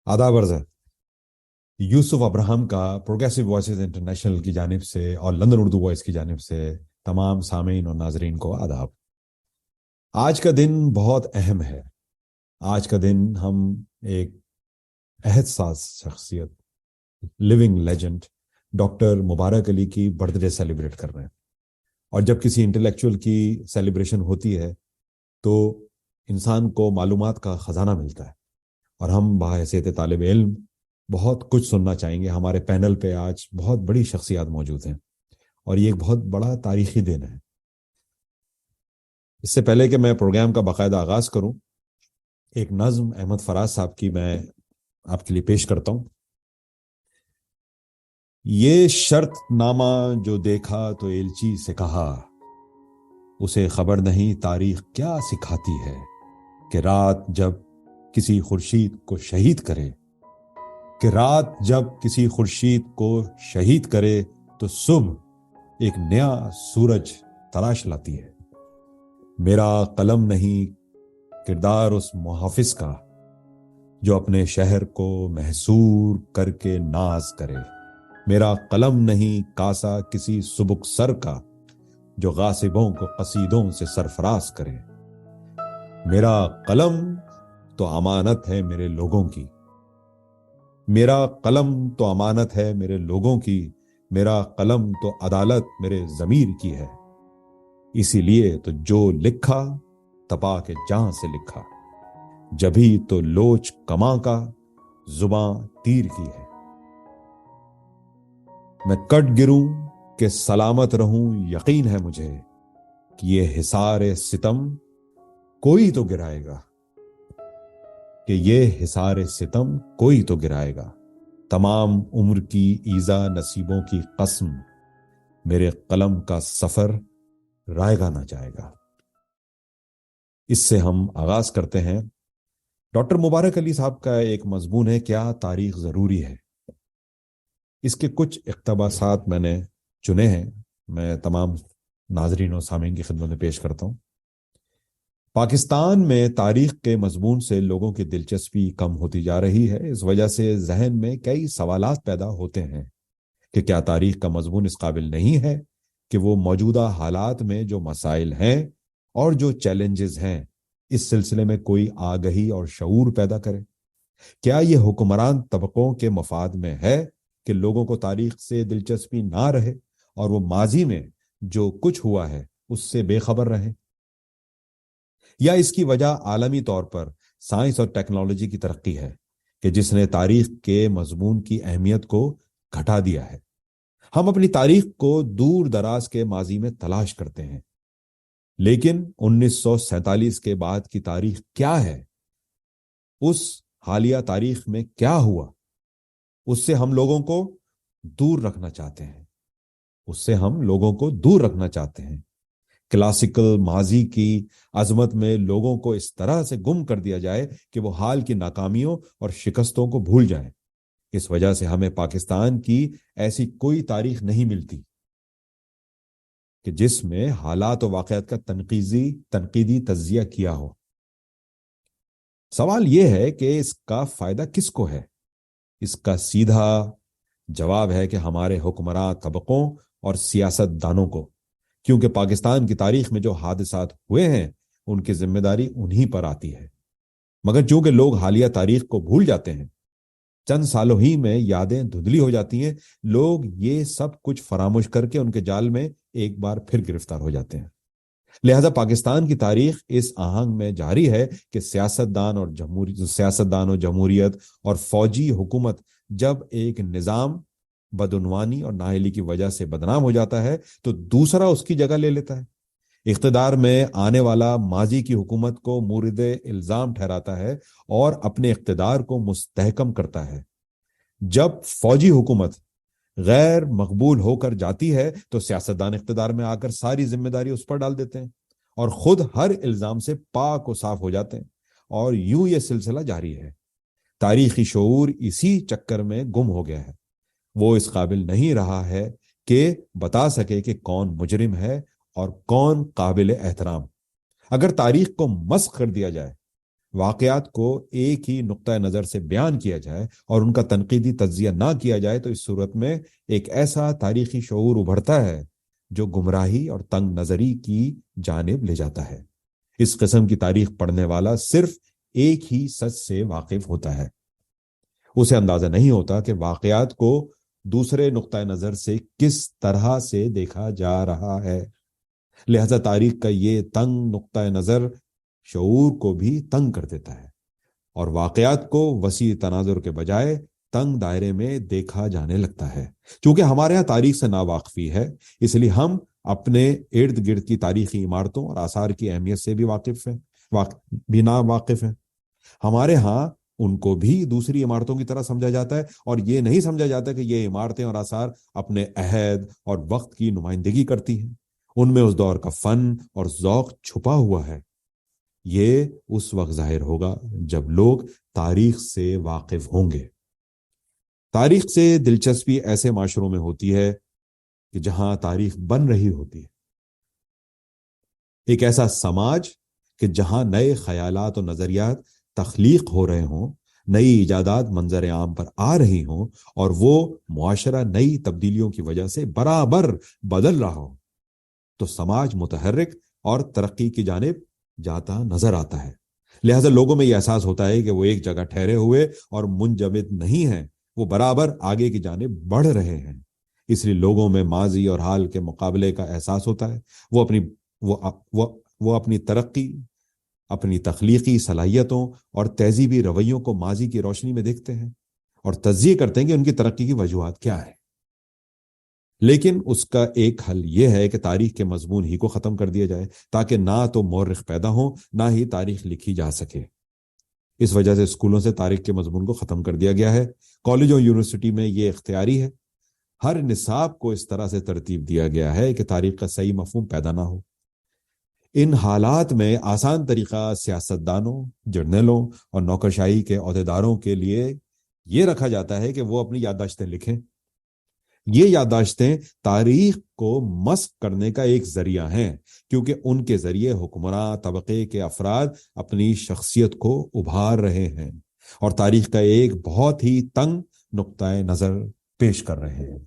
आदाब अर्ज़ है। यूसुफ अब्राहम का प्रोग्रेसिव वॉइसेस इंटरनेशनल की जानिब से और लंदन उर्दू वॉइस की जानिब से तमाम सामीन और नाजरीन को आदाब। आज का दिन बहुत अहम है। आज का दिन हम एक अहद साज शख्सियत, लिविंग लेजेंड डॉक्टर मुबारक अली की बर्थडे सेलिब्रेट कर रहे हैं। और जब किसी इंटेलेक्चुअल की सेलिब्रेशन होती है तो इंसान को मालूमात का ख़जाना मिलता है। और हम बाहैसियत तालिब इल्म बहुत कुछ सुनना चाहेंगे। हमारे पैनल पे आज बहुत बड़ी शख्सियात मौजूद हैं और ये एक बहुत बड़ा तारीखी दिन है। इससे पहले कि मैं प्रोग्राम का बाकायदा आगाज़ करूं, एक नज़्म अहमद फराज साहब की मैं आपके लिए पेश करता हूं। ये शर्त नामा जो देखा तो एलची से कहा, उसे खबर नहीं तारीख क्या सिखाती है, कि रात जब किसी खुर्शीद को शहीद करे, कि रात जब किसी खुर्शीद को शहीद करे तो सुबह एक नया सूरज तलाश लाती है। मेरा कलम नहीं किरदार उस मुहाफिज का, जो अपने शहर को महसूर करके नाज करे। मेरा कलम नहीं कासा किसी सुबुक सर का, जो गासिबों को कसीदों से सरफराज करे। मेरा कलम तो अमानत है मेरे लोगों की, मेरा कलम तो अमानत है मेरे लोगों की, मेरा कलम तो अदालत मेरे ज़मीर की है। इसीलिए तो जो लिखा तपा के जहां से लिखा, जभी तो लोच कमा का जुबां तीर की है। मैं कट गिरूं कि सलामत रहूं, यकीन है मुझे कि ये हिसारे सितम कोई तो गिराएगा, कि ये हिसारे सितम कोई तो गिराएगा। तमाम उम्र की ईजा नसीबों की कसम, मेरे कलम का सफर रायगा ना जाएगा। इससे हम आगाज करते हैं। डॉक्टर मुबारक अली साहब का एक मजमून है, क्या तारीख जरूरी है। इसके कुछ इक़्तिबासात मैंने चुने हैं, मैं तमाम नाजरीन और सामीन की खिदमत में पेश करता हूँ। पाकिस्तान में तारीख के मजमून से लोगों की दिलचस्पी कम होती जा रही है। इस वजह से जहन में कई सवालात पैदा होते हैं कि क्या तारीख का मजमून इस काबिल नहीं है कि वो मौजूदा हालात में जो मसाइल हैं और जो चैलेंजेस हैं, इस सिलसिले में कोई आगही और शऊर पैदा करे। क्या ये हुक्मरान तबकों के मफाद में है कि लोगों को तारीख से दिलचस्पी ना रहे और वो माजी में जो कुछ हुआ है उससे बेखबर रहे, या इसकी वजह आलमी तौर पर साइंस और टेक्नोलॉजी की तरक्की है कि जिसने तारीख के मजमून की अहमियत को घटा दिया है। हम अपनी तारीख को दूर दराज के माजी में तलाश करते हैं, लेकिन 1947 के बाद की तारीख क्या है, उस हालिया तारीख में क्या हुआ, उससे हम लोगों को दूर रखना चाहते हैं। उससे हम लोगों को दूर रखना चाहते हैं। क्लासिकल माजी की अजमत में लोगों को इस तरह से गुम कर दिया जाए कि वो हाल की नाकामियों और शिकस्तों को भूल जाएं। इस वजह से हमें पाकिस्तान की ऐसी कोई तारीख नहीं मिलती कि जिसमें हालात और वाक़यात का तनकीदी तज्जिया किया हो। सवाल यह है कि इसका फायदा किसको है। इसका सीधा जवाब है कि हमारे हुक्मरान तबकों और सियासतदानों को, क्योंकि पाकिस्तान की तारीख में जो हादसात हुए हैं उनकी जिम्मेदारी उन्हीं पर आती है। मगर चूंकि लोग हालिया तारीख को भूल जाते हैं, चंद सालों ही में यादें धुंधली हो जाती हैं, लोग ये सब कुछ फरामोश करके उनके जाल में एक बार फिर गिरफ्तार हो जाते हैं। लिहाजा पाकिस्तान की तारीख इस आहंग में जारी है कि सियासतदान और जमहूरियत और फौजी हुकूमत जब एक निज़ाम बदउनवानी और नाअहली की वजह से बदनाम हो जाता है तो दूसरा उसकी जगह ले लेता है। इख्तिदार में आने वाला माजी की हुकूमत को मूरिद इल्जाम ठहराता है और अपने इख्तिदार को मुस्तहकम करता है। जब फौजी हुकूमत गैर मकबूल होकर जाती है तो सियासतदान इख्तिदार में आकर सारी जिम्मेदारी उस पर डाल देते हैं और खुद हर इल्जाम से पाक और साफ हो जाते हैं, और यूं ये सिलसिला जारी है। तारीखी शऊर इसी चक्कर में गुम हो गया है। वो इस काबिल नहीं रहा है कि बता सके कि कौन मुजरिम है और कौन काबिल एहतराम। अगर तारीख को मस्ख कर दिया जाए, واقعات کو ایک ہی نقطۂ نظر سے بیان کیا جائے اور ان کا تنقیدی تجزیہ نہ کیا جائے تو اس صورت میں ایک ایسا تاریخی شعور ابھرتا ہے جو گمراہی اور تنگ نظری کی جانب لے جاتا ہے۔ اس قسم کی تاریخ پڑھنے والا صرف ایک ہی سچ سے واقف ہوتا ہے، اسے اندازہ نہیں ہوتا کہ واقعات کو دوسرے نقطۂ نظر سے کس طرح سے دیکھا جا رہا ہے۔ لہذا تاریخ کا یہ تنگ نقطۂ نظر شعور کو بھی تنگ کر دیتا ہے اور واقعات کو وسیع تناظر کے بجائے تنگ دائرے میں دیکھا جانے لگتا ہے۔ چونکہ ہمارے یہاں تاریخ سے ناواقفی ہے، اس لیے ہم اپنے ارد گرد کی تاریخی عمارتوں اور آثار کی اہمیت سے بھی بھی نا واقف ہیں۔ ہمارے ہاں ان کو بھی دوسری عمارتوں کی طرح سمجھا جاتا ہے اور یہ نہیں سمجھا جاتا کہ یہ عمارتیں اور آثار اپنے عہد اور وقت کی نمائندگی کرتی ہیں، ان میں اس دور کا فن اور ذوق چھپا ہوا ہے۔ یہ اس وقت ظاہر ہوگا جب لوگ تاریخ سے واقف ہوں گے۔ تاریخ سے دلچسپی ایسے معاشروں میں ہوتی ہے کہ جہاں تاریخ بن رہی ہوتی ہے، ایک ایسا سماج کہ جہاں نئے خیالات اور نظریات تخلیق ہو رہے ہوں، نئی ایجادات منظر عام پر آ رہی ہوں اور وہ معاشرہ نئی تبدیلیوں کی وجہ سے برابر بدل رہا ہو، تو سماج متحرک اور ترقی کی جانب جاتا نظر آتا ہے۔ لہذا لوگوں میں یہ احساس ہوتا ہے کہ وہ ایک جگہ ٹھہرے ہوئے اور منجمد نہیں ہیں، وہ برابر آگے کی جانب بڑھ رہے ہیں۔ اس لیے لوگوں میں ماضی اور حال کے مقابلے کا احساس ہوتا ہے، وہ اپنی ترقی، اپنی تخلیقی صلاحیتوں اور تہذیبی رویوں کو ماضی کی روشنی میں دیکھتے ہیں اور تجزیہ کرتے ہیں کہ ان کی ترقی کی وجوہات کیا ہیں۔ لیکن اس کا ایک حل یہ ہے کہ تاریخ کے مضمون ہی کو ختم کر دیا جائے تاکہ نہ تو مورخ پیدا ہوں نہ ہی تاریخ لکھی جا سکے۔ اس وجہ سے اسکولوں سے تاریخ کے مضمون کو ختم کر دیا گیا ہے۔ کالجوں یونیورسٹی میں یہ اختیاری ہے۔ ہر نصاب کو اس طرح سے ترتیب دیا گیا ہے کہ تاریخ کا صحیح مفہوم پیدا نہ ہو۔ ان حالات میں آسان طریقہ سیاستدانوں، جرنیلوں اور نوکرشاہی کے عہدیداروں کے لیے یہ رکھا جاتا ہے کہ وہ اپنی یادداشتیں لکھیں۔ یہ یادداشتیں تاریخ کو مسخ کرنے کا ایک ذریعہ ہیں، کیونکہ ان کے ذریعے حکمراں طبقے کے افراد اپنی شخصیت کو ابھار رہے ہیں اور تاریخ کا ایک بہت ہی تنگ نقطۂ نظر پیش کر رہے ہیں۔